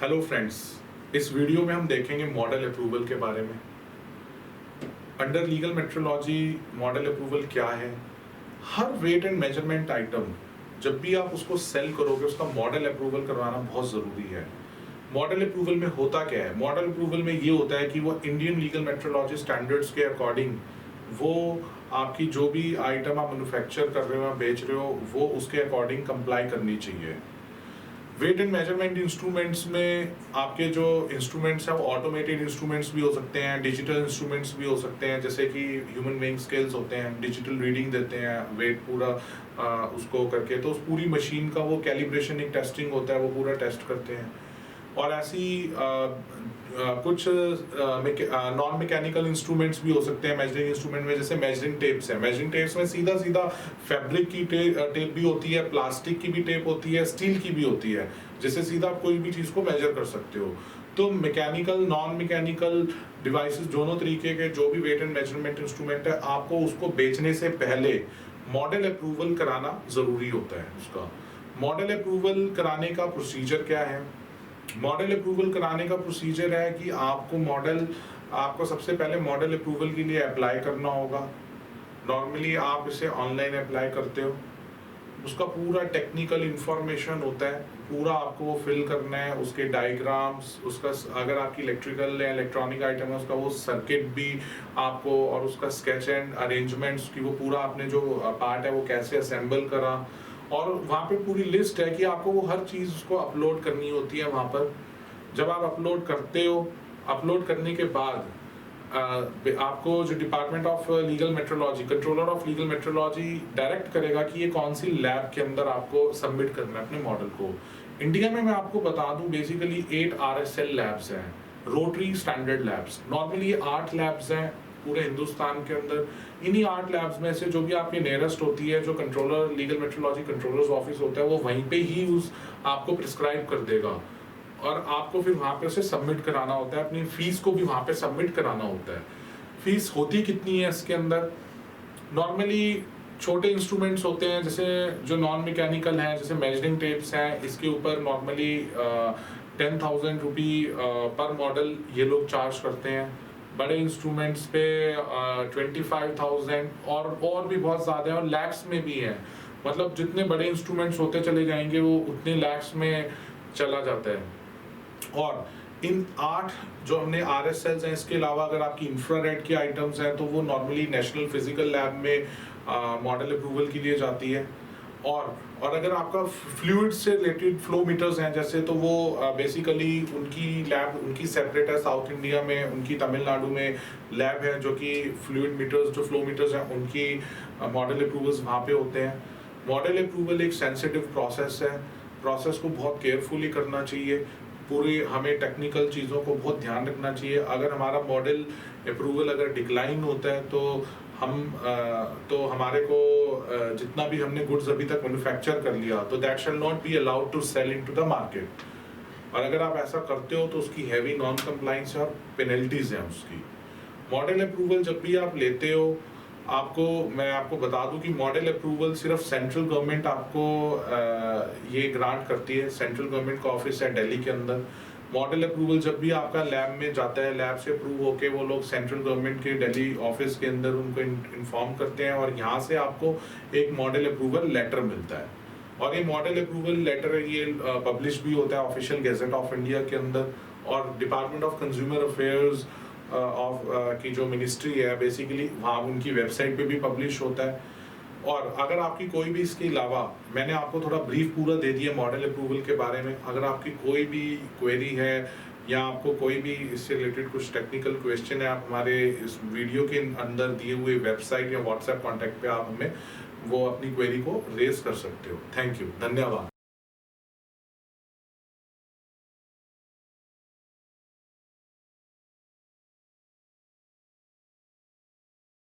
Hello friends, इस video में हम देखेंगे मॉडल अप्रूवल के बारे में। Under legal metrology model approval क्या है। हर वेट एंड मेजरमेंट आइटम जब भी आप उसको सेल करोगे उसका मॉडल अप्रूवल करवाना बहुत ज़रूरी है। मॉडल अप्रूवल में होता क्या है? मॉडल अप्रूवल में ये होता है कि वो इंडियन लीगल मेट्रोलॉजी स्टैंडर्ड्स के अकॉर्डिंग वो आपकी जो भी आइटम आप मैन्युफैक्चर कर रहे हो या बेच रहे हो वो उसके अकॉर्डिंग कंप्लाई करनी चाहिए। वेट एंड मेजरमेंट इंस्ट्रूमेंट्स में आपके जो इंस्ट्रूमेंट्स हैं वो ऑटोमेटेड इंस्ट्रूमेंट्स भी हो सकते हैं, डिजिटल इंस्ट्रूमेंट्स भी हो सकते हैं, जैसे कि ह्यूमन वेइंग स्केल्स होते हैं, डिजिटल रीडिंग देते हैं वेट पूरा उसको करके, तो उस पूरी मशीन का वो कैलिब्रेशन एक टेस्टिंग होता है, वो पूरा टेस्ट करते हैं। और ऐसी कुछ नॉन मैकेनिकल इंस्ट्रूमेंट्स भी हो सकते हैं मेजरिंग इंस्ट्रूमेंट में, जैसे मेजरिंग टेप्स है। मेजरिंग टेप्स में सीधा सीधा फैब्रिक की टेप भी होती है, प्लास्टिक की भी टेप होती है, स्टील की भी होती है, जिससे सीधा आप कोई भी चीज़ को मेजर कर सकते हो। तो मैकेनिकल नॉन मैकेनिकल डिवाइसेस दोनों तरीके के जो भी वेट एंड मेजरमेंट इंस्ट्रूमेंट है, आपको उसको बेचने से पहले मॉडल अप्रूवल कराना ज़रूरी होता है। उसका मॉडल अप्रूवल कराने का प्रोसीजर क्या है? मॉडल अप्रूवल कराने का प्रोसीजर है कि आपको सबसे पहले मॉडल अप्रूवल के लिए अप्लाई करना होगा। नॉर्मली आप इसे ऑनलाइन अप्लाई करते हो, उसका पूरा टेक्निकल इंफॉर्मेशन होता है, पूरा आपको वो फिल करना है, उसके डायग्राम्स, उसका अगर आपकी इलेक्ट्रिकल या इलेक्ट्रॉनिक आइटम है उसका वो सर्किट भी आपको, और उसका स्केच एंड अरेंजमेंट्स की वो पूरा आपने जो पार्ट है वो कैसे असेंबल करा, और वहाँ पे पूरी लिस्ट है कि आपको वो हर चीज़ को अपलोड करनी होती है वहाँ पर। जब आप अपलोड करते हो, अपलोड करने के बाद आपको जो department of legal metrology, controller of legal metrology direct करेगा कि ये कौन सी लैब के अंदर आपको सबमिट करना है अपने मॉडल को। इंडिया में मैं आपको बता दूं बेसिकली 8 RSL लैब्स हैं, रोटरी स्टैंडर्ड लैब्स। नॉर्मली ये 8 लैब्स हैं पूरे हिंदुस्तान के अंदर। इन्हीं 8 लैब्स में से जो भी आपकी नियरेस्ट होती है, जो controller legal metrology controllers office होता है, वो वहीं पे ही उस आपको प्रिस्क्राइब कर देगा, और आपको फिर वहाँ पे उसे सबमिट कराना होता है, अपनी फीस को भी वहाँ पे सबमिट कराना होता है। फीस होती कितनी है इसके अंदर? नॉर्मली छोटे इंस्ट्रूमेंट्स होते हैं, जैसे जो नॉन मैकेनिकल हैं, जैसे मेजरिंग टेप्स हैं, इसके ऊपर नॉर्मली 10,000 रुपी पर मॉडल ये लोग चार्ज करते हैं। बड़े इंस्ट्रूमेंट्स पे 25,000 और भी बहुत ज़्यादा है, और लैक्स में भी है। मतलब जितने बड़े इंस्ट्रूमेंट्स होते चले जाएंगे वो उतने लैक्स में चला जाता है। और इन 8 जो हमने RSLs हैं, इसके अलावा अगर आपकी इंफ्रारेड की आइटम्स हैं तो वो नॉर्मली नेशनल फिजिकल लैब में मॉडल अप्रूवल के लिए जाती है। और अगर आपका फ्लूइड से रिलेटेड फ्लो मीटर्स हैं जैसे, तो वो बेसिकली उनकी लैब उनकी सेपरेट है। साउथ इंडिया में उनकी तमिलनाडु में लैब है जो कि फ्लूइड मीटर्स जो फ्लो मीटर्स हैं उनकी मॉडल अप्रूवल्स वहाँ पे होते हैं। मॉडल अप्रूवल एक सेंसिटिव प्रोसेस है, प्रोसेस को बहुत केयरफुली करना चाहिए। पूरी हमें टेक्निकल चीज़ों को बहुत ध्यान रखना चाहिए। अगर हमारा मॉडल अप्रूवल अगर डिक्लाइन होता है तो हमारे को जितना भी हमने गुड्स अभी तक मैन्युफैक्चर कर लिया तो that shall not be allowed to sell into the market. और अगर आप ऐसा करते हो तो उसकी हैवी नॉन कंप्लाइंस और पेनल्टीज हैं उसकी। मॉडल अप्रूवल जब भी आप लेते हो, मैं आपको बता दूं कि मॉडल अप्रूवल सिर्फ सेंट्रल गवर्नमेंट आपको ये ग्रांट करती है। सेंट्रल गवर्नमेंट का ऑफिस है दिल्ली के अंदर। मॉडल अप्रूवल जब भी आपका लैब में जाता है, लैब से अप्रूव होके वो लोग सेंट्रल गवर्नमेंट के दिल्ली ऑफिस के अंदर उनको इन्फॉर्म करते हैं, और यहाँ से आपको एक मॉडल अप्रूवल लेटर मिलता है। और ये मॉडल अप्रूवल लेटर ये पब्लिश भी होता है ऑफिशियल गैजेट ऑफ इंडिया के अंदर, और डिपार्टमेंट ऑफ कंज्यूमर अफेयर्स की जो मिनिस्ट्री है बेसिकली वहाँ उनकी वेबसाइट पे भी पब्लिश होता है। और अगर आपकी कोई भी, इसके अलावा मैंने आपको थोड़ा ब्रीफ पूरा दे दिया मॉडल अप्रूवल के बारे में। अगर आपकी कोई भी क्वेरी है या आपको कोई भी इससे रिलेटेड कुछ टेक्निकल क्वेश्चन है, आप हमारे इस वीडियो के अंदर दिए हुए वेबसाइट या व्हाट्सएप कॉन्टैक्ट पे आप हमें वो अपनी क्वेरी को रेज कर सकते हो। थैंक यू, धन्यवाद।